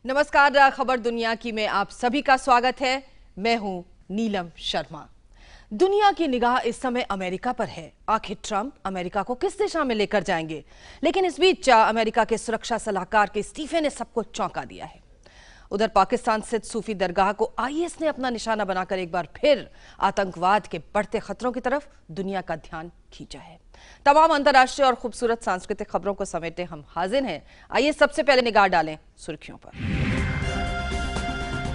नमस्कार, खबर दुनिया की में आप सभी का स्वागत है। मैं हूं नीलम शर्मा। दुनिया की निगाह इस समय अमेरिका पर है। आखिर ट्रंप अमेरिका को किस दिशा में लेकर जाएंगे? लेकिन इस बीच अमेरिका के सुरक्षा सलाहकार के इस्तीफे ने सबको चौंका दिया है। उधर पाकिस्तान स्थित सूफी दरगाह को आईएस ने अपना निशाना बनाकर एक बार फिर आतंकवाद के बढ़ते खतरों की तरफ दुनिया का ध्यान खींचा है। तमाम अंतर्राष्ट्रीय और खूबसूरत सांस्कृतिक खबरों को समेटे हम हाजिर हैं। आइए सबसे पहले निगाह डालें सुर्खियों पर।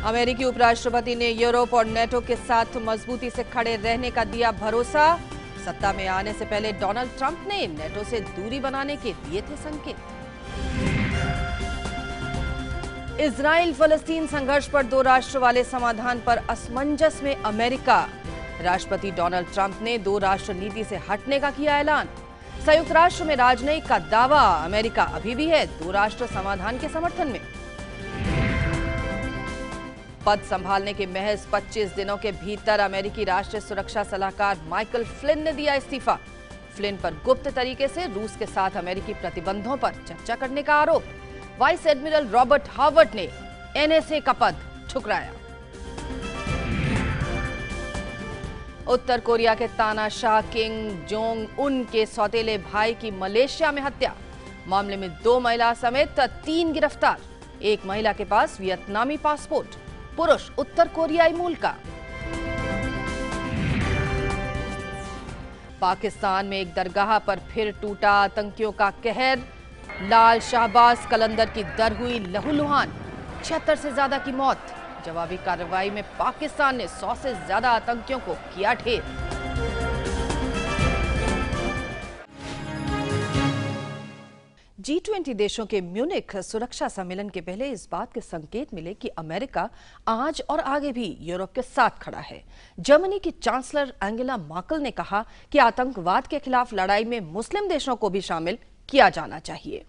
अमेरिकी उपराष्ट्रपति ने यूरोप और नेटो के साथ मजबूती से खड़े रहने का दिया भरोसा। सत्ता में आने से पहले डोनाल्ड ट्रंप ने नेटो से दूरी बनाने के दिए थे संकेत। इजराइल फलस्तीन संघर्ष पर दो राष्ट्र वाले समाधान पर असमंजस में अमेरिका। राष्ट्रपति डोनाल्ड ट्रंप ने दो राष्ट्र नीति से हटने का किया ऐलान। संयुक्त राष्ट्र में राजनयिक का दावा, अमेरिका अभी भी है दो राष्ट्र समाधान के समर्थन में। पद संभालने के महज 25 दिनों के भीतर अमेरिकी राष्ट्रीय सुरक्षा सलाहकार माइकल फ्लिन ने दिया इस्तीफा। फ्लिन पर गुप्त तरीके से रूस के साथ अमेरिकी प्रतिबंधों पर चर्चा करने का आरोप। वाइस एडमिरल रॉबर्ट हार्वर्ड ने एनएसए का पद ठुकराया। उत्तर कोरिया के तानाशाह किम जोंग उन के सौतेले भाई की मलेशिया में हत्या। मामले में 2 महिला समेत 3 गिरफ्तार। एक महिला के पास वियतनामी पासपोर्ट, पुरुष उत्तर कोरियाई मूल का। पाकिस्तान में एक दरगाह पर फिर टूटा आतंकियों का कहर। लाल शाहबाज कलंदर की दर हुई लहूलुहान, 76 से ज्यादा की मौत। जवाबी कार्रवाई में पाकिस्तान ने 100 से ज्यादा आतंकियों को किया ढेर। G20 देशों के म्यूनिख सुरक्षा सम्मेलन के पहले इस बात के संकेत मिले कि अमेरिका आज और आगे भी यूरोप के साथ खड़ा है। जर्मनी की चांसलर एंगेला मर्केल ने कहा कि आतंकवाद के खिलाफ लड़ाई में मुस्लिम देशों को भी शामिल किया जाना चाहिए।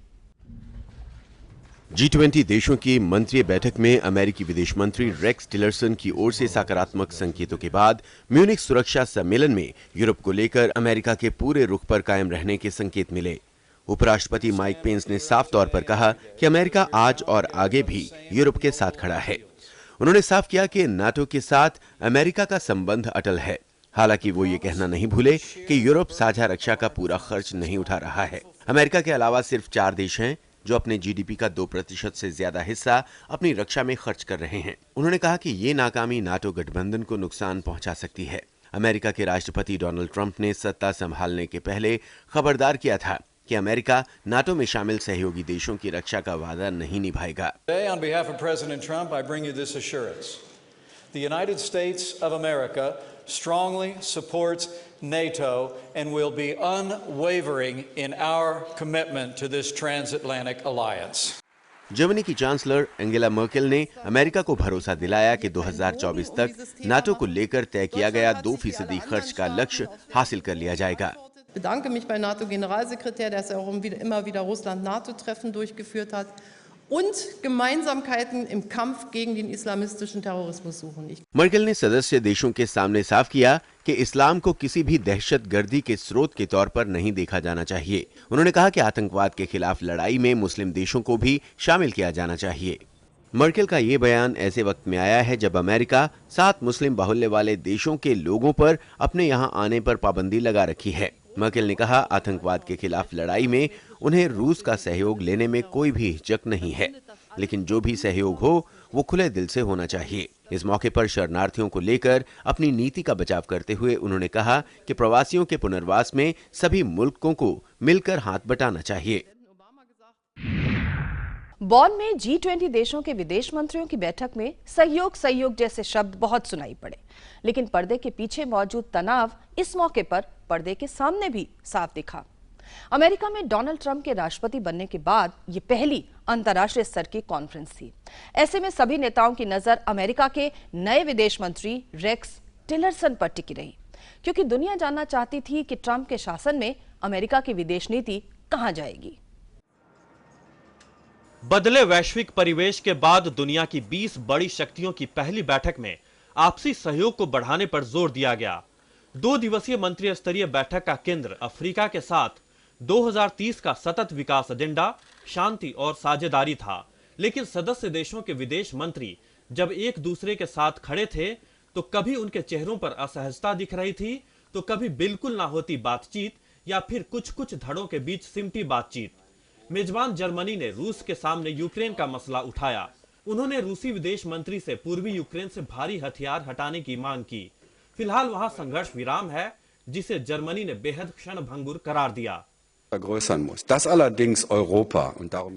G20 देशों की मंत्रियों बैठक में अमेरिकी विदेश मंत्री रेक्स टिलरसन की ओर से सकारात्मक संकेतों के बाद म्यूनिख सुरक्षा सम्मेलन में यूरोप को लेकर अमेरिका के पूरे रुख पर कायम रहने के संकेत मिले। उपराष्ट्रपति माइक पेंस ने साफ तौर पर कहा कि अमेरिका आज और आगे भी यूरोप के साथ खड़ा है। उन्होंने साफ किया कि नाटो के साथ अमेरिका का संबंध अटल है। हालांकि वो ये कहना नहीं भूले कि यूरोप साझा रक्षा का पूरा खर्च नहीं उठा रहा है। अमेरिका के अलावा सिर्फ 4 देश हैं जो अपने जीडीपी का 2% से ज्यादा हिस्सा अपनी रक्षा में खर्च कर रहे हैं। उन्होंने कहा कि ये नाकामी नाटो गठबंधन को नुकसान पहुंचा सकती है। अमेरिका के राष्ट्रपति डोनाल्ड ट्रंप ने सत्ता संभालने के पहले खबरदार किया था कि अमेरिका नाटो में शामिल सहयोगी देशों की रक्षा का वादा नहीं निभाएगा। On behalf of President Trump, I bring you this assurance. The United States of America strongly supports NATO and will be unwavering in our commitment to this transatlantic alliance. Germany की चांसलर एंगेला मर्केल ने America को भरोसा दिलाया कि 2024 तक NATO को लेकर तय किया गया 2% खर्च का लक्ष्य हासिल कर लिया जाएगा। Ich bedanke mich bei NATO-Generalsekretär, der auch immer wieder Russland-NATO-Treffen durchgeführt hat und Gemeinsamkeiten im Kampf gegen den islamistischen Terrorismus suchen. Merkel ने सदस्य देशों के सामने साफ किया कि इस्लाम को किसी भी दहशतगर्दी के स्रोत के तौर पर नहीं देखा जाना चाहिए। उन्होंने कहा कि आतंकवाद के खिलाफ लड़ाई में मुस्लिम देशों को भी शामिल किया जाना चाहिए। मर्केल का ये बयान ऐसे वक्त में आया है जब अमेरिका 7 मुस्लिम बाहुल्य वाले देशों के लोगों पर अपने यहाँ आने पर पाबंदी लगा रखी है। मर्केल ने कहा आतंकवाद के खिलाफ लड़ाई में उन्हें रूस का सहयोग लेने में कोई भी हिचक नहीं है, लेकिन जो भी सहयोग हो वो खुले दिल से होना चाहिए। इस मौके पर शरणार्थियों को लेकर अपनी नीति का बचाव करते हुए उन्होंने कहा कि प्रवासियों के पुनर्वास में सभी मुल्कों को मिलकर हाथ बटाना चाहिए। बॉन में G20 देशों के विदेश मंत्रियों की बैठक में सहयोग जैसे शब्द बहुत सुनाई पड़े, लेकिन पर्दे के पीछे मौजूद तनाव इस मौके पर पर्दे के सामने भी साफ दिखा। अमेरिका में डोनाल्ड ट्रंप के राष्ट्रपति बनने के बाद ये पहली अंतर्राष्ट्रीय स्तर की कॉन्फ्रेंस थी। ऐसे में सभी नेताओं की नजर अमेरिका के नए विदेश मंत्री रेक्स टिलरसन पर टिकी रही, क्योंकि दुनिया जानना चाहती थी कि ट्रंप के शासन में अमेरिका की विदेश नीति कहां जाएगी। बदले वैश्विक परिवेश के बाद दुनिया की 20 बड़ी शक्तियों की पहली बैठक में आपसी सहयोग को बढ़ाने पर जोर दिया गया। 2 दिवसीय मंत्री स्तरीय बैठक का केंद्र अफ्रीका के साथ 2030 का सतत विकास एजेंडा, शांति और साझेदारी था। लेकिन सदस्य देशों के विदेश मंत्री जब एक दूसरे के साथ खड़े थे तो कभी उनके चेहरों पर असहजता दिख रही थी, तो कभी बिल्कुल ना होती बातचीत या फिर कुछ कुछ धड़ों के बीच सिमटी बातचीत। मेजबान जर्मनी ने रूस के सामने यूक्रेन का मसला उठाया। उन्होंने रूसी विदेश मंत्री से पूर्वी यूक्रेन से भारी हथियार हटाने की मांग की। फिलहाल वहां संघर्ष विराम है, जिसे जर्मनी ने बेहद क्षणभंगुर करार दिया।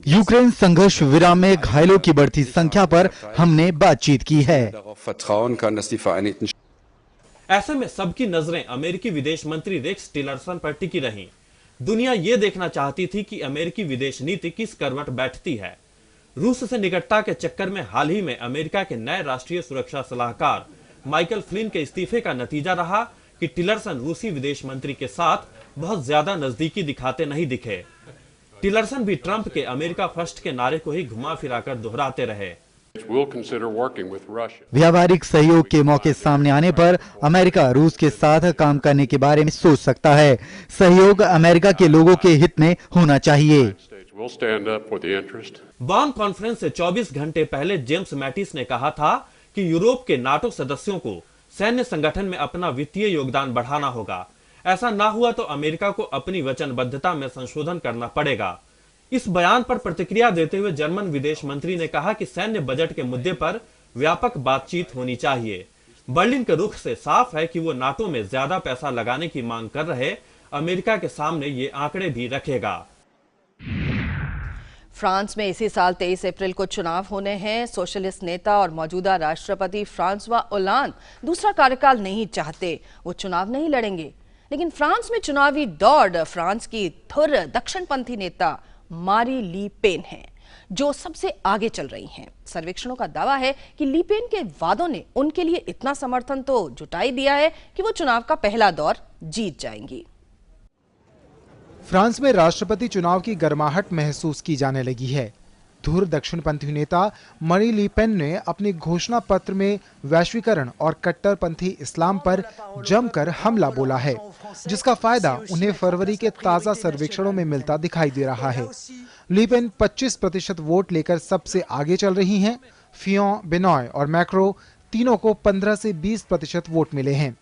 यूक्रेन संघर्ष विराम में घायलों की बढ़ती संख्या पर हमने बातचीत की है। ऐसे में सबकी नजरें अमेरिकी विदेश मंत्री रेक्स टिलरसन पर टिकी रहीं। दुनिया ये देखना चाहती थी कि अमेरिकी विदेश नीति किस करवट बैठती है। रूस से निकटता के चक्कर में हाल ही में अमेरिका के नए राष्ट्रीय सुरक्षा सलाहकार माइकल फ्लिन के इस्तीफे का नतीजा रहा कि टिलरसन रूसी विदेश मंत्री के साथ बहुत ज्यादा नजदीकी दिखाते नहीं दिखे। टिलरसन भी ट्रंप के अमेरिका फर्स्ट के नारे को ही घुमा फिराकर दोहराते रहे। व्यावहारिक सहयोग के मौके सामने आने पर अमेरिका रूस के साथ काम करने के बारे में सोच सकता है। सहयोग अमेरिका के लोगों के हित में होना चाहिए। बॉन कॉन्फ्रेंस से 24 घंटे पहले जेम्स मैटिस ने कहा था कि यूरोप के नाटो सदस्यों को सैन्य संगठन में अपना वित्तीय योगदान बढ़ाना होगा। ऐसा ना हुआ तो अमेरिका को अपनी वचनबद्धता में संशोधन करना पड़ेगा। इस बयान पर प्रतिक्रिया देते हुए जर्मन विदेश मंत्री ने कहा कि सैन्य बजट के मुद्दे पर व्यापक बातचीत होनी चाहिए। बर्लिन के रुख से साफ है कि वो नाटो में ज्यादा पैसा लगाने की मांग कर रहे अमेरिका के सामने ये आंकड़े भी रखेगा। फ्रांस में इसी साल 23 अप्रैल को चुनाव होने हैं। सोशलिस्ट नेता और मौजूदा राष्ट्रपति फ्रांसवा ओलांद दूसरा कार्यकाल नहीं चाहते, वो चुनाव नहीं लड़ेंगे। लेकिन फ्रांस में चुनावी दौड़ फ्रांस की धुर दक्षिणपंथी नेता मारी ली पेन है, जो सबसे आगे चल रही हैं। सर्वेक्षणों का दावा है कि ली पेन के वादों ने उनके लिए इतना समर्थन तो जुटाई दिया है कि वो चुनाव का पहला दौर जीत जाएंगी। फ्रांस में राष्ट्रपति चुनाव की गर्माहट महसूस की जाने लगी है। धुर दक्षिणपंथी नेता मरी ली पेन ने अपने घोषणा पत्र में वैश्वीकरण और कट्टरपंथी इस्लाम पर जमकर हमला बोला है, जिसका फायदा उन्हें फरवरी के ताजा सर्वेक्षणों में मिलता दिखाई दे रहा है। ली पेन 25% वोट लेकर सबसे आगे चल रही हैं। फियोन, बेनॉय और मैक्रो तीनों को 15 से 20% वोट मिले हैं।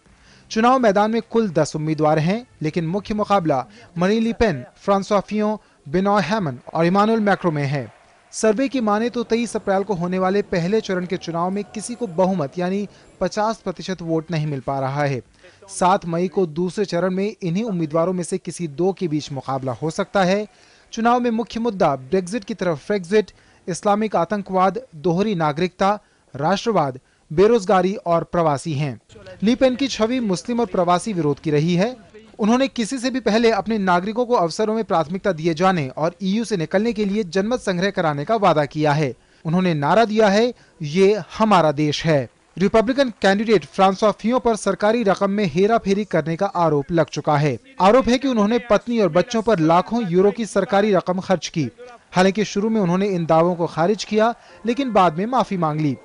चुनाव मैदान में कुल 10 उम्मीदवार हैं, लेकिन मुख्य मुकाबला marine Le Pen, Francois Fionn, Benoy हैमन और इमानुएल मैक्रो में है। सर्वे की माने तो 23 अप्रैल को होने वाले पहले चरण के चुनाव में किसी को बहुमत यानी 50% वोट नहीं मिल पा रहा है। 7 मई को दूसरे चरण में इन्हीं उम्मीदवारों में से किसी दो के बीच मुकाबला हो सकता है। चुनाव में मुख्य मुद्दा ब्रेक्जिट की तरफ फ्रेक्जिट, इस्लामिक आतंकवाद, दोहरी नागरिकता, राष्ट्रवाद, बेरोजगारी और प्रवासी हैं। ली पेन की छवि मुस्लिम और प्रवासी विरोध की रही है। उन्होंने किसी से भी पहले अपने नागरिकों को अवसरों में प्राथमिकता दिए जाने और ईयू से निकलने के लिए जनमत संग्रह कराने का वादा किया है। उन्होंने नारा दिया है, ये हमारा देश है। रिपब्लिकन कैंडिडेट फ्रांसवा फियों पर सरकारी रकम में हेरा फेरी करने का आरोप लग चुका है। आरोप है कि उन्होंने पत्नी और बच्चों पर लाखों यूरो की सरकारी रकम खर्च की। हालांकि शुरू में उन्होंने इन दावों को खारिज किया, लेकिन बाद में माफी मांग ली।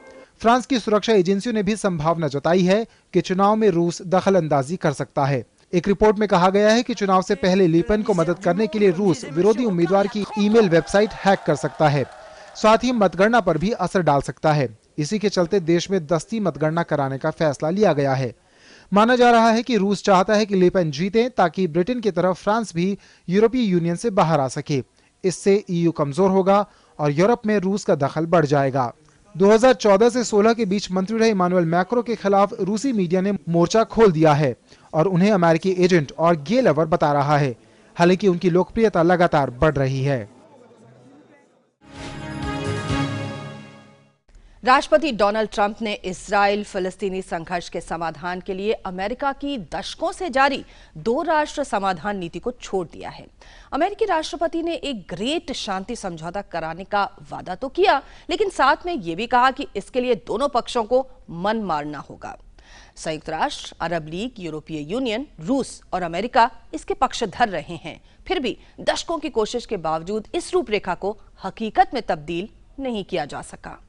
फ्रांस की सुरक्षा एजेंसियों ने भी संभावना जताई है कि चुनाव में रूस दखल अंदाजी कर सकता है। एक रिपोर्ट में कहा गया है कि चुनाव से पहले ली पेन को मदद करने के लिए रूस विरोधी उम्मीदवार की ईमेल वेबसाइट हैक कर सकता है। साथ ही मतगणना पर भी असर डाल सकता है। इसी के चलते देश में दस्ती मतगणना कराने का फैसला लिया गया है। माना जा रहा है कि रूस चाहता है कि ली पेन जीते, ताकि ब्रिटेन की तरफ फ्रांस भी यूरोपीय यूनियन से बाहर आ सके। इससे ईयू कमजोर होगा और यूरोप में रूस का दखल बढ़ जाएगा। 2014 से 16 के बीच मंत्री रहे इमानुएल मैक्रो के खिलाफ रूसी मीडिया ने मोर्चा खोल दिया है और उन्हें अमेरिकी एजेंट और गे लवर बता रहा है। हालांकि उनकी लोकप्रियता लगातार बढ़ रही है। राष्ट्रपति डोनाल्ड ट्रंप ने इस्राएल फिलिस्तीनी संघर्ष के समाधान के लिए अमेरिका की दशकों से जारी 2 राष्ट्र समाधान नीति को छोड़ दिया है। अमेरिकी राष्ट्रपति ने एक ग्रेट शांति समझौता कराने का वादा तो किया, लेकिन साथ में यह भी कहा कि इसके लिए दोनों पक्षों को मन मारना होगा। संयुक्त राष्ट्र, अरब लीग, यूरोपीय यूनियन, रूस और अमेरिका इसके पक्षधर रहे हैं। फिर भी दशकों की कोशिश के बावजूद इस रूपरेखा को हकीकत में तब्दील नहीं किया जा सका।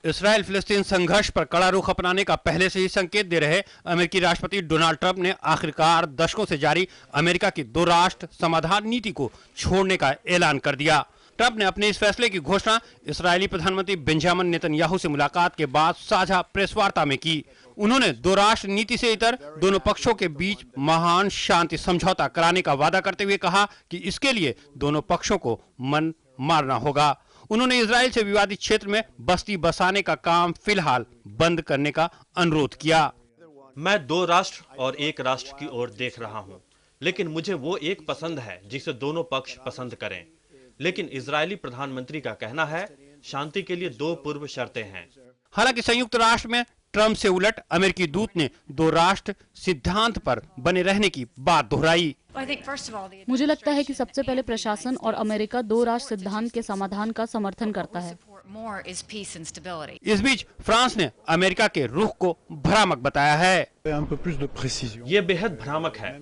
इसराइल फिलिस्तीन संघर्ष पर कड़ा रुख अपनाने का पहले से ही संकेत दे रहे अमेरिकी राष्ट्रपति डोनाल्ड ट्रंप ने आखिरकार दशकों से जारी अमेरिका की 2 राष्ट्र समाधान नीति को छोड़ने का ऐलान कर दिया। ट्रंप ने अपने इस फैसले की घोषणा इस्राएली प्रधानमंत्री बेंजामिन नेतन्याहू से मुलाकात के बाद साझा प्रेस वार्ता में की। उन्होंने दो राष्ट्र नीति से इतर दोनों पक्षों के बीच महान शांति समझौता कराने का वादा करते हुए कहा कि इसके लिए दोनों पक्षों को मन मारना होगा। उन्होंने इजराइल से विवादित क्षेत्र में बस्ती बसाने का काम फिलहाल बंद करने का अनुरोध किया। मैं दो राष्ट्र और एक राष्ट्र की ओर देख रहा हूं, लेकिन मुझे वो एक पसंद है जिसे दोनों पक्ष पसंद करें। लेकिन इजरायली प्रधानमंत्री का कहना है शांति के लिए दो पूर्व शर्तें हैं। हालांकि संयुक्त राष्ट्र में ट्रंप से उलट अमेरिकी दूत ने दो राष्ट्र सिद्धांत पर बने रहने की बात दोहराई। मुझे लगता है कि सबसे पहले प्रशासन और अमेरिका दो राष्ट्र सिद्धांत के समाधान का समर्थन करता है। इस बीच फ्रांस ने अमेरिका के रुख को भ्रामक बताया है। ये बेहद भ्रामक है।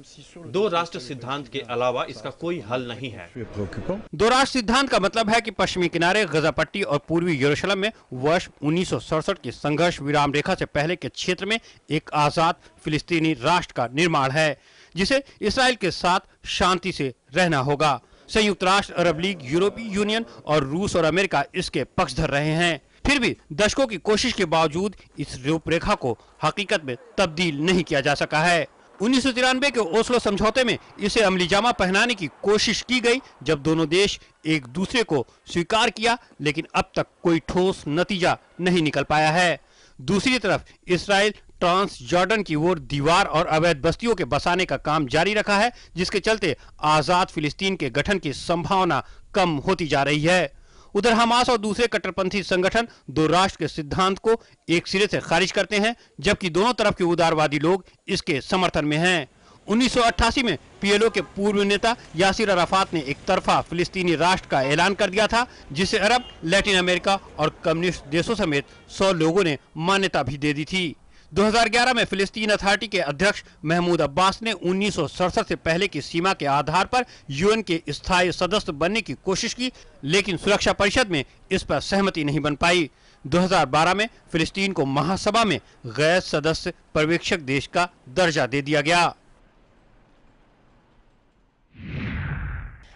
दो राष्ट्र सिद्धांत के अलावा इसका कोई हल नहीं है। दो राष्ट्र सिद्धांत का मतलब है कि पश्चिमी किनारे, गजा पट्टी और पूर्वी यरूशलेम में वर्ष 1967 के संघर्ष विराम रेखा से पहले के क्षेत्र में एक आजाद फिलिस्तीनी राष्ट्र का निर्माण है, जिसे इसराइल के साथ शांति से रहना होगा। संयुक्त राष्ट्र, अरब लीग, यूरोपीय यूनियन और रूस और अमेरिका इसके पक्षधर रहे हैं। फिर भी दशकों की कोशिश के बावजूद इस रूपरेखा को हकीकत में तब्दील नहीं किया जा सका है। 1993 के ओस्लो समझौते में इसे अमली जामा पहनाने की कोशिश की गई, जब दोनों देश एक दूसरे को स्वीकार किया, लेकिन अब तक कोई ठोस नतीजा नहीं निकल पाया है। दूसरी तरफ इसराइल ट्रांस जॉर्डन की ओर दीवार और अवैध बस्तियों के बसाने का काम जारी रखा है, जिसके चलते आजाद फिलिस्तीन के गठन की संभावना कम होती जा रही है। उधर हमास और दूसरे कट्टरपंथी संगठन दो राष्ट्र के सिद्धांत को एक सिरे से खारिज करते हैं, जबकि दोनों तरफ के उदारवादी लोग इसके समर्थन में हैं। 1988 में पीएलओ के पूर्व नेता यासिर अराफात ने एक तरफा फिलिस्तीनी राष्ट्र का ऐलान कर दिया था, जिसे अरब, लैटिन अमेरिका और कम्युनिस्ट देशों समेत 100 लोगों ने मान्यता भी दे दी थी। 2011 में फिलिस्तीन अथॉरिटी के अध्यक्ष महमूद अब्बास ने 1967 से पहले की सीमा के आधार पर यूएन के स्थायी सदस्य बनने की कोशिश की, लेकिन सुरक्षा परिषद में इस पर सहमति नहीं बन पाई। 2012 में फिलिस्तीन को महासभा में गैर सदस्य पर्यवेक्षक देश का दर्जा दे दिया गया।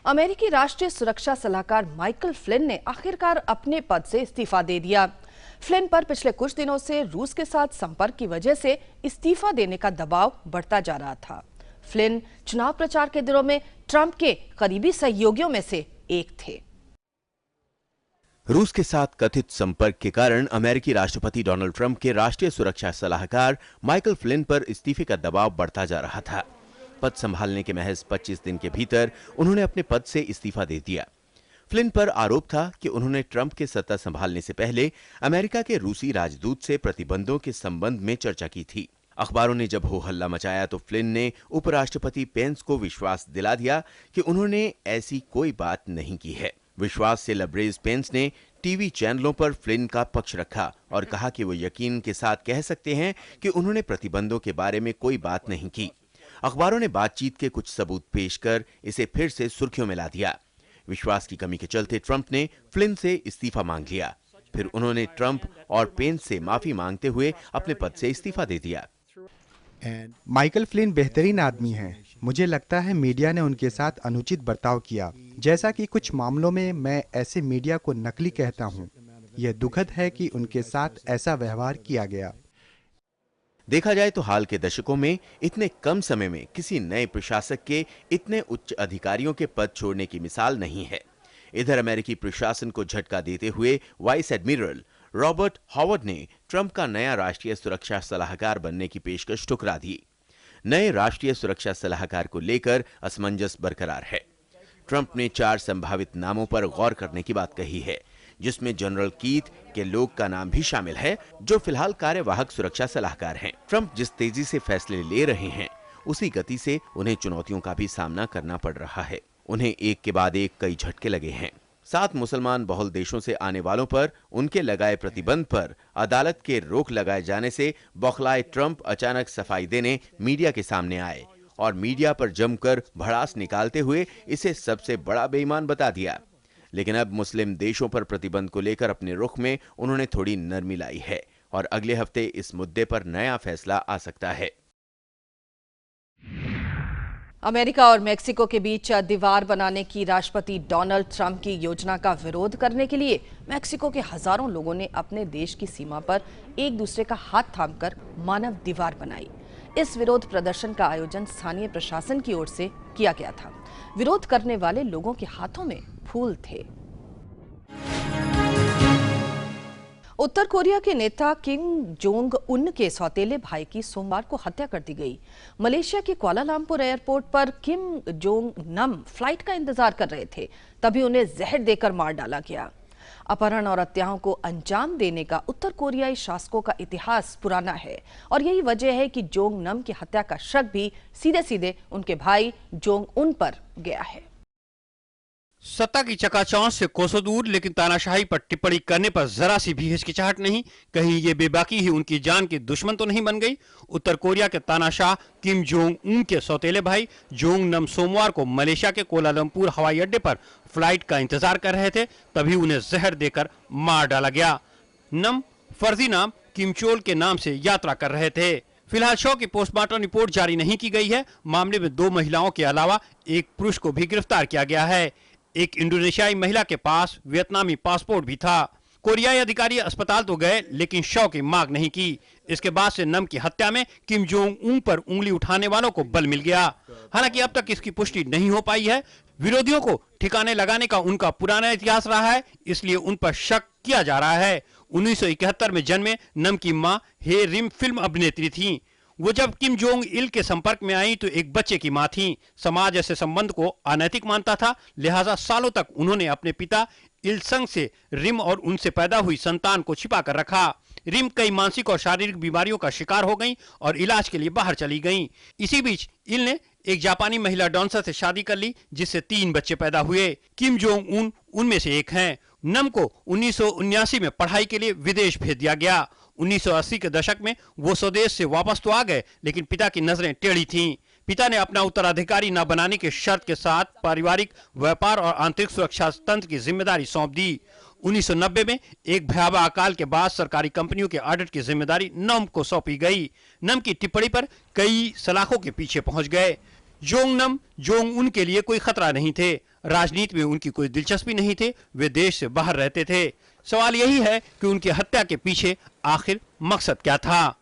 अमेरिकी राष्ट्रीय सुरक्षा सलाहकार माइकल फ्लिन ने आखिरकार अपने पद से इस्तीफा दे दिया। फ्लिन पर पिछले कुछ दिनों से रूस के साथ संपर्क की वजह से इस्तीफा देने का दबाव बढ़ता जा रहा था। फ्लिन चुनाव प्रचार के दिनों में ट्रंप के करीबी सहयोगियों में से एक थे। रूस के साथ कथित संपर्क के कारण अमेरिकी राष्ट्रपति डोनाल्ड ट्रंप के राष्ट्रीय सुरक्षा सलाहकार माइकल फ्लिन पर इस्तीफे का दबाव बढ़ता जा रहा था। पद संभालने के महज 25 दिन के भीतर उन्होंने अपने पद से इस्तीफा दे दिया। फ्लिन पर आरोप था कि उन्होंने ट्रंप के सत्ता संभालने से पहले अमेरिका के रूसी राजदूत से प्रतिबंधों के संबंध में चर्चा की थी। अखबारों ने जब हो हल्ला मचाया तो फ्लिन ने उपराष्ट्रपति पेंस को विश्वास दिला दिया कि उन्होंने ऐसी कोई बात नहीं की है। विश्वास से लबरेज पेंस ने टीवी चैनलों पर फ्लिन का पक्ष रखा और कहा कि वो यकीन के साथ कह सकते हैं कि उन्होंने प्रतिबंधों के बारे में कोई बात नहीं की। अखबारों ने बातचीत के कुछ सबूत पेश कर इसे फिर से सुर्खियों में ला दिया। विश्वास की कमी के चलते ट्रंप ने फ्लिन से इस्तीफा मांग लिया। फिर उन्होंने ट्रंप और पेंस से माफी मांगते हुए अपने पद से इस्तीफा दे दिया। माइकल फ्लिन बेहतरीन आदमी हैं। मुझे लगता है मीडिया ने उनके साथ अनुचित बर्ताव किया, जैसा कि कुछ मामलों में मैं ऐसे मीडिया को नकली कहता हूं। यह दुखद है कि उनके साथ ऐसा व्यवहार किया गया। देखा जाए तो हाल के दशकों में इतने कम समय में किसी नए प्रशासक के इतने उच्च अधिकारियों के पद छोड़ने की मिसाल नहीं है। इधर अमेरिकी प्रशासन को झटका देते हुए वाइस एडमिरल रॉबर्ट हॉवर्ड ने ट्रंप का नया राष्ट्रीय सुरक्षा सलाहकार बनने की पेशकश ठुकरा दी। नए राष्ट्रीय सुरक्षा सलाहकार को लेकर असमंजस बरकरार है। ट्रंप ने 4 संभावित नामों पर गौर करने की बात कही है, जिसमें जनरल कीथ के लोग का नाम भी शामिल है, जो फिलहाल कार्यवाहक सुरक्षा सलाहकार हैं। ट्रंप जिस तेजी से फैसले ले रहे हैं, उसी गति से उन्हें चुनौतियों का भी सामना करना पड़ रहा है। उन्हें एक के बाद एक कई झटके लगे हैं। 7 मुसलमान बहुल देशों से आने वालों पर उनके लगाए प्रतिबंध पर अदालत के रोक लगाए जाने से बौखलाए ट्रंप अचानक सफाई देने मीडिया के सामने आए और मीडिया पर जमकर भड़ास निकालते हुए इसे सबसे बड़ा बेईमान बता दिया। लेकिन अब मुस्लिम देशों पर प्रतिबंध को लेकर अपने रुख में उन्होंने थोड़ी नरमी लाई है और अगले हफ्ते इस मुद्दे पर नया फैसला आ सकता है। अमेरिका और मेक्सिको के बीच दीवार बनाने की राष्ट्रपति डोनाल्ड ट्रंप की योजना का विरोध करने के लिए मेक्सिको के हजारों लोगों ने अपने देश की सीमा पर एक दूसरे का हाथ थामकर मानव दीवार बनाई। इस विरोध प्रदर्शन का आयोजन स्थानीय प्रशासन की ओर से किया गया था। विरोध करने वाले लोगों के हाथों में फूल थे। उत्तर कोरिया के नेता किम जोंग उन के सौतेले भाई की सोमवार को हत्या कर दी गई। मलेशिया के कुआलालंपुर एयरपोर्ट पर किम जोंग नम फ्लाइट का इंतजार कर रहे थे, तभी उन्हें जहर देकर मार डाला गया। अपहरण और हत्याओं को अंजाम देने का उत्तर कोरियाई शासकों का इतिहास पुराना है और यही वजह है कि जोंग नम की हत्या का शक भी सीधे सीधे उनके भाई जोंग उन पर गया है। सत्ता की चकाचौंध से कोसों दूर, लेकिन तानाशाही पर टिप्पणी करने पर जरा सी भी हिचकिचाहट नहीं। कहीं ये बेबाकी ही उनकी जान की दुश्मन तो नहीं बन गई। उत्तर कोरिया के तानाशाह किम जोंग उन के सौतेले भाई जोंग नम सोमवार को मलेशिया के कुआलालंपुर हवाई अड्डे पर फ्लाइट का इंतजार कर रहे थे, तभी उन्हें जहर देकर मार डाला गया। नम फर्जी नाम किमचोल के नाम से यात्रा कर रहे थे। फिलहाल शव की पोस्टमार्टम रिपोर्ट जारी नहीं की गई है। मामले में 2 महिलाओं के अलावा एक पुरुष को भी गिरफ्तार किया गया है। एक इंडोनेशियाई महिला के पास वियतनामी पासपोर्ट भी था। कोरियाई अधिकारी अस्पताल तो गए, लेकिन शव की मांग नहीं की। इसके बाद से नम की हत्या में किम जोंग उन पर उंगली उठाने वालों को बल मिल गया। हालांकि अब तक इसकी पुष्टि नहीं हो पाई है। विरोधियों को ठिकाने लगाने का उनका पुराना इतिहास रहा है, इसलिए उन पर शक किया जा रहा है। 1971 में जन्मे नम की मां हे रिम फिल्म अभिनेत्री थी। वो जब किम जोंग इल के संपर्क में आई तो एक बच्चे की मां थी। समाज ऐसे संबंध को अनैतिक मानता था, लिहाजा सालों तक उन्होंने अपने पिता इल संग से रिम और उनसे पैदा हुई संतान को छिपा कर रखा। रिम कई मानसिक और शारीरिक बीमारियों का शिकार हो गई और इलाज के लिए बाहर चली गई। इसी बीच इल ने एक जापानी महिला डांसर से शादी कर ली, जिससे 3 बच्चे पैदा हुए। किम जोंग उन उनमें से एक हैं। नम को 1979 में पढ़ाई के लिए विदेश भेज दिया गया। 1980 के दशक में वो स्वदेश से वापस तो आ गए, लेकिन पिता की नजरें टेढ़ी थीं। पिता ने अपना उत्तराधिकारी न बनाने के शर्त के साथ पारिवारिक व्यापार और आंतरिक सुरक्षा तंत्र की जिम्मेदारी सौंप दी। 1990 में एक भयावह अकाल के बाद सरकारी कंपनियों के ऑडिट की जिम्मेदारी नम को सौंपी गई। नम की टिप्पणी पर कई सलाखों के पीछे पहुंच गए। जोंग नम जोंग उन के लिए कोई खतरा नहीं थे। राजनीति में उनकी कोई दिलचस्पी नहीं थी। वे देश से बाहर रहते थे। सवाल यही है कि उनकी हत्या के पीछे आखिर मकसद क्या था।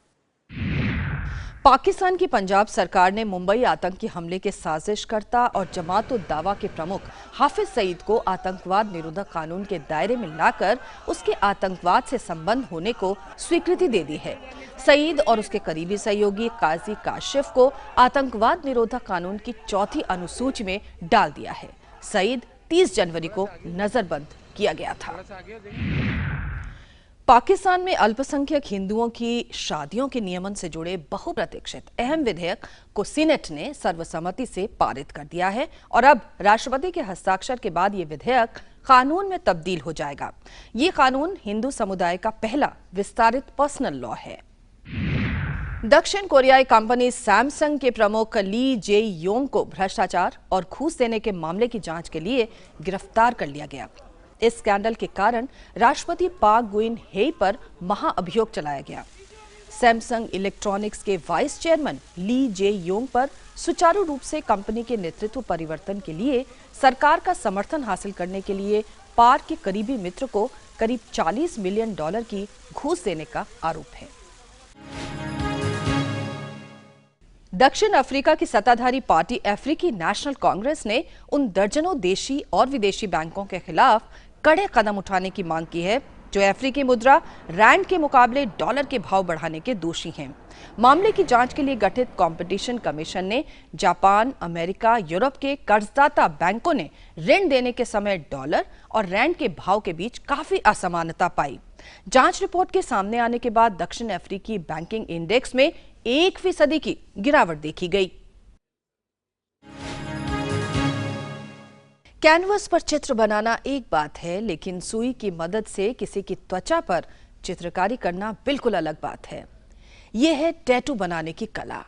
पाकिस्तान की पंजाब सरकार ने मुंबई आतंकी हमले के साजिशकर्ता और जमात उद दावा के प्रमुख हाफिज सईद को आतंकवाद निरोधक कानून के दायरे में लाकर उसके आतंकवाद से संबंध होने को स्वीकृति दे दी है। सईद और उसके करीबी सहयोगी काजी काशिफ को आतंकवाद निरोधक कानून की 4थी अनुसूची में डाल दिया है। सईद 30 जनवरी को नजरबंद किया गया था। पाकिस्तान में अल्पसंख्यक हिंदुओं की शादियों के नियमन से जुड़े बहुप्रतीक्षित अहम विधेयक को सीनेट ने सर्वसम्मति से पारित कर दिया है और अब राष्ट्रपति के हस्ताक्षर के बाद ये विधेयक कानून में तब्दील हो जाएगा। ये कानून हिंदू समुदाय का पहला विस्तारित पर्सनल लॉ है। दक्षिण कोरियाई कंपनी सैमसंग के प्रमुख ली जे योंग को भ्रष्टाचार और घूस देने के मामले की जांच के लिए गिरफ्तार कर लिया गया। इस स्कैंडल के कारण राष्ट्रपति पाक गुइन हे पर महाअभियोग चलाया गया। सैमसंग इलेक्ट्रॉनिक्स के वाइस चेयरमैन ली जे योंग पर सुचारू रूप से कंपनी के नेतृत्व परिवर्तन के लिए सरकार का समर्थन हासिल करने के लिए पाक के करीबी मित्र को करीब $40 मिलियन की घूस देने का आरोप है। दक्षिण अफ्रीका की सत्ताधारी पार्टी अफ्रीकी नेशनल कांग्रेस ने उन दर्जनों देशी और विदेशी बैंकों के खिलाफ कड़े कदम उठाने की मांग की है जो अफ्रीकी मुद्रा रैंड के मुकाबले डॉलर के भाव बढ़ाने के दोषी हैं। मामले की जांच के लिए गठित कंपटीशन कमीशन ने जापान, अमेरिका, यूरोप के कर्जदाता बैंकों ने ऋण देने के समय डॉलर और रैंड के भाव के बीच काफी असमानता पाई। जांच रिपोर्ट के सामने आने के बाद दक्षिण अफ्रीकी बैंकिंग इंडेक्स में 1% की गिरावट देखी गई। कैनवस पर चित्र बनाना एक बात है, लेकिन सुई की मदद से किसी की त्वचा पर चित्रकारी करना बिल्कुल अलग बात है। यह है टैटू बनाने की कला।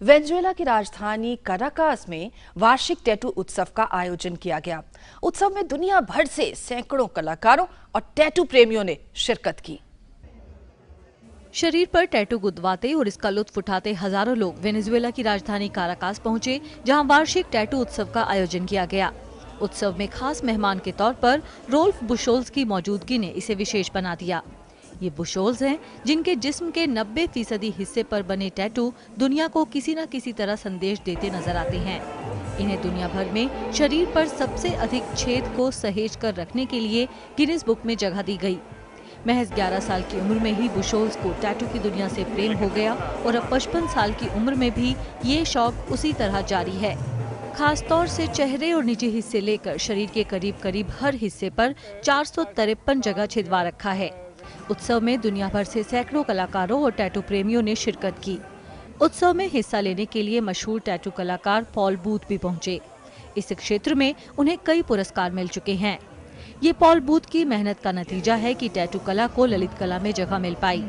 वेनेजुएला की राजधानी काराकास में वार्षिक टैटू उत्सव का आयोजन किया गया। उत्सव में दुनिया भर से सैकड़ों कलाकारों और टैटू प्रेमियों ने शिरकत की। शरीर पर टैटू गुदवाते और इसका लुत्फ उठाते हजारों लोग वेनेजुएला की राजधानी काराकास पहुंचे, जहां वार्षिक टैटू उत्सव का आयोजन किया गया। उत्सव में खास मेहमान के तौर पर रोल्फ बुशोल्स की मौजूदगी ने इसे विशेष बना दिया। ये बुशोल्स हैं जिनके जिस्म के 90% हिस्से पर बने टैटू दुनिया को किसी न किसी तरह संदेश देते नजर आते हैं। इन्हें दुनिया भर में शरीर पर सबसे अधिक छेद को सहेज कर रखने के लिए गिनीज बुक में जगह दी गई। महज 11 साल की उम्र में ही बुशोल्स को टैटू की दुनिया से प्रेम हो गया और अब 55 साल की उम्र में भी ये शौक उसी तरह जारी है। खास तौर से चेहरे और निजी हिस्से लेकर शरीर के करीब करीब हर हिस्से पर 453 जगह छिदवा रखा है। उत्सव में दुनिया भर से सैकड़ों कलाकारों और टैटू प्रेमियों ने शिरकत की। उत्सव में हिस्सा लेने के लिए मशहूर टैटू कलाकार पॉल बूथ भी पहुंचे। इस क्षेत्र में उन्हें कई पुरस्कार मिल चुके हैं। ये पॉल बूथ की मेहनत का नतीजा है कि टैटू कला को ललित कला में जगह मिल पाई।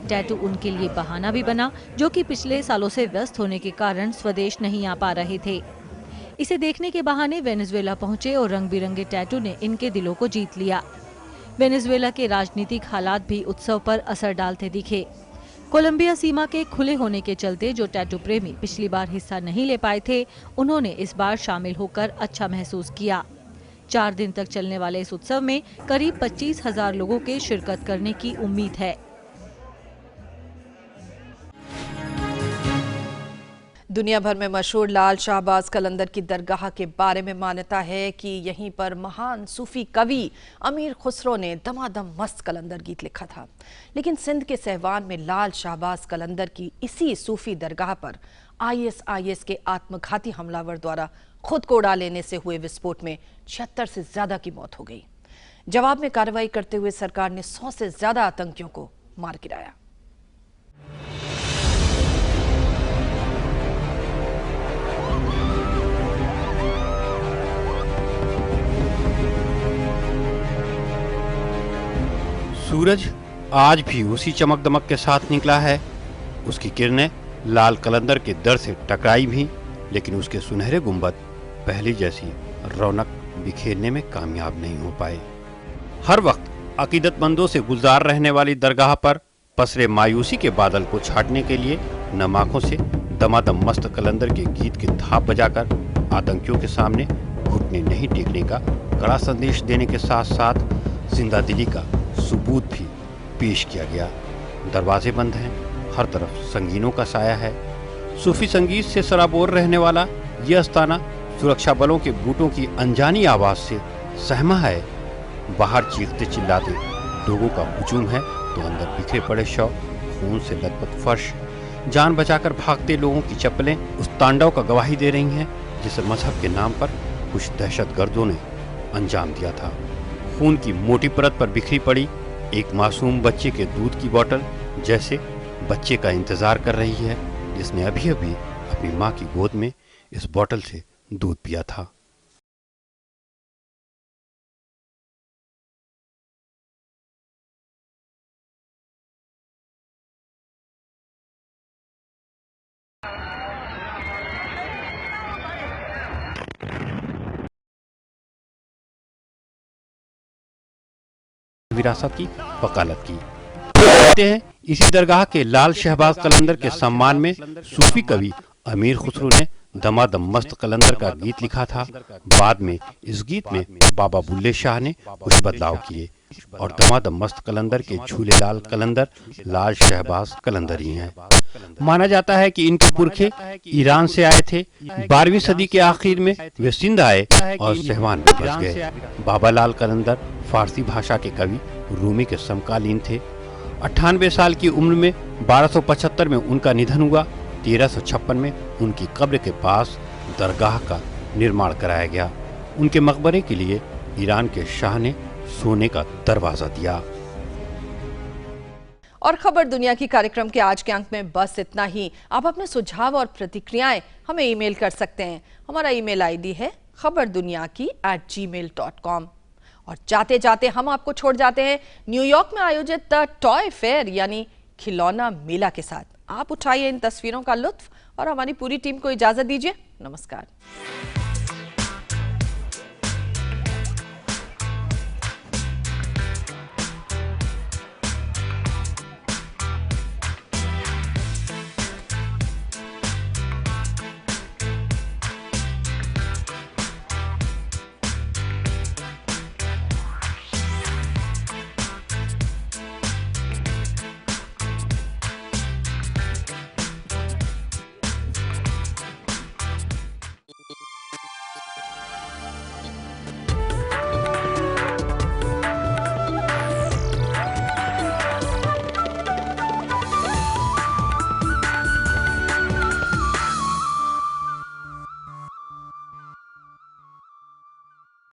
टैटू उनके लिए बहाना भी बना, जो कि पिछले सालों से व्यस्त होने के कारण स्वदेश नहीं आ पा रहे थे। इसे देखने के बहाने वेनेजुएला पहुंचे और रंग बिरंगे टैटू ने इनके दिलों को जीत लिया। वेनेजुएला के राजनीतिक हालात भी उत्सव पर असर डालते दिखे। कोलंबिया सीमा के खुले होने के चलते जो टैटू प्रेमी पिछली बार हिस्सा नहीं ले पाए थे, उन्होंने इस बार शामिल होकर अच्छा महसूस किया। 4 दिन तक चलने वाले इस उत्सव में करीब 25,000 लोगों के शिरकत करने की उम्मीद है। दुनिया भर में मशहूर लाल शाहबाज कलंदर की दरगाह के बारे में मान्यता है कि यहीं पर महान सूफी कवि अमीर खुसरो ने दमादम मस्त कलंदर गीत लिखा था। लेकिन सिंध के सहवान में लाल शाहबाज कलंदर की इसी सूफी दरगाह पर ISIS के आत्मघाती हमलावर द्वारा खुद को उड़ा लेने से हुए विस्फोट में 76 से ज्यादा की मौत हो गई। जवाब में कार्रवाई करते हुए सरकार ने 100 से ज्यादा आतंकियों को मार गिराया। सूरज आज भी उसी चमक दमक के साथ निकला है। उसकी किरणें लाल कलंदर के दर से टकराई भी, लेकिन उसके सुनहरे गुंबद पहले जैसी रौनक बिखेरने में कामयाब नहीं हो पाए। हर वक्त अकीदतमंदों से गुलजार रहने वाली दरगाह पर पसरे मायूसी के बादल को छाटने के लिए नम आंखों से दमादम मस्त कलंदर के गीत की थाप बजाकर आतंकियों के सामने घुटने नहीं टेकने का कड़ा संदेश देने के साथ साथ जिंदा दिली का सबूत भी पेश किया गया। दरवाजे बंद हैं, हर तरफ संगीनों का साया है। सूफी संगीत से सराबोर रहने वाला यह आस्थाना सुरक्षा बलों के बूटों की अनजानी आवाज से सहमा है। बाहर चीखते चिल्लाते लोगों का हुजूम है तो अंदर बिखरे पड़े शव, खून से लथपथ फर्श, जान बचाकर भागते लोगों की चप्पलें उस तांडव का गवाही दे रही हैं जिसे मजहब के नाम पर कुछ दहशतगर्दों ने अंजाम दिया था। खून की मोटी परत पर बिखरी पड़ी एक मासूम बच्चे के दूध की बोतल जैसे बच्चे का इंतजार कर रही है, जिसने अभी अभी अपनी माँ की गोद में इस बोतल से दूध पिया था। विरासत की वकालत की। कहते हैं इसी दरगाह के लाल शहबाज कलंदर के सम्मान में सूफी कवि अमीर खुसरो ने दमादम मस्त कलंदर का गीत लिखा था। बाद में इस गीत में बाबा बुल्ले शाह ने कुछ बदलाव किए और दमादम मस्त कलंदर के झूले लाल कलंदर लाल शहबाज कलंदर ही हैं। माना जाता है कि इनके पुरखे ईरान से आए थे। 12वीं सदी के आखिर में वे सिंध आए और सहवान में बस गए। बाबा लाल कलंदर फारसी भाषा के कवि रूमी के समकालीन थे। 98 साल की उम्र में 1275 में उनका निधन हुआ। 1356 में उनकी कब्र के पास दरगाह का निर्माण कराया गया। उनके मकबरे के लिए ईरान के शाह ने सोने का दरवाजा दिया। और खबर दुनिया की कार्यक्रम के आज के अंक में बस इतना ही। आप अपने सुझाव और प्रतिक्रियाएं हमें ईमेल कर सकते हैं। हमारा ईमेल आईडी है khabarduniaki@gmail.com। और जाते जाते हम आपको छोड़ जाते हैं न्यूयॉर्क में आयोजित टॉय फेयर यानी खिलौना मेला के साथ। आप उठाइए इन तस्वीरों का लुत्फ और हमारी पूरी टीम को इजाजत दीजिए। नमस्कार।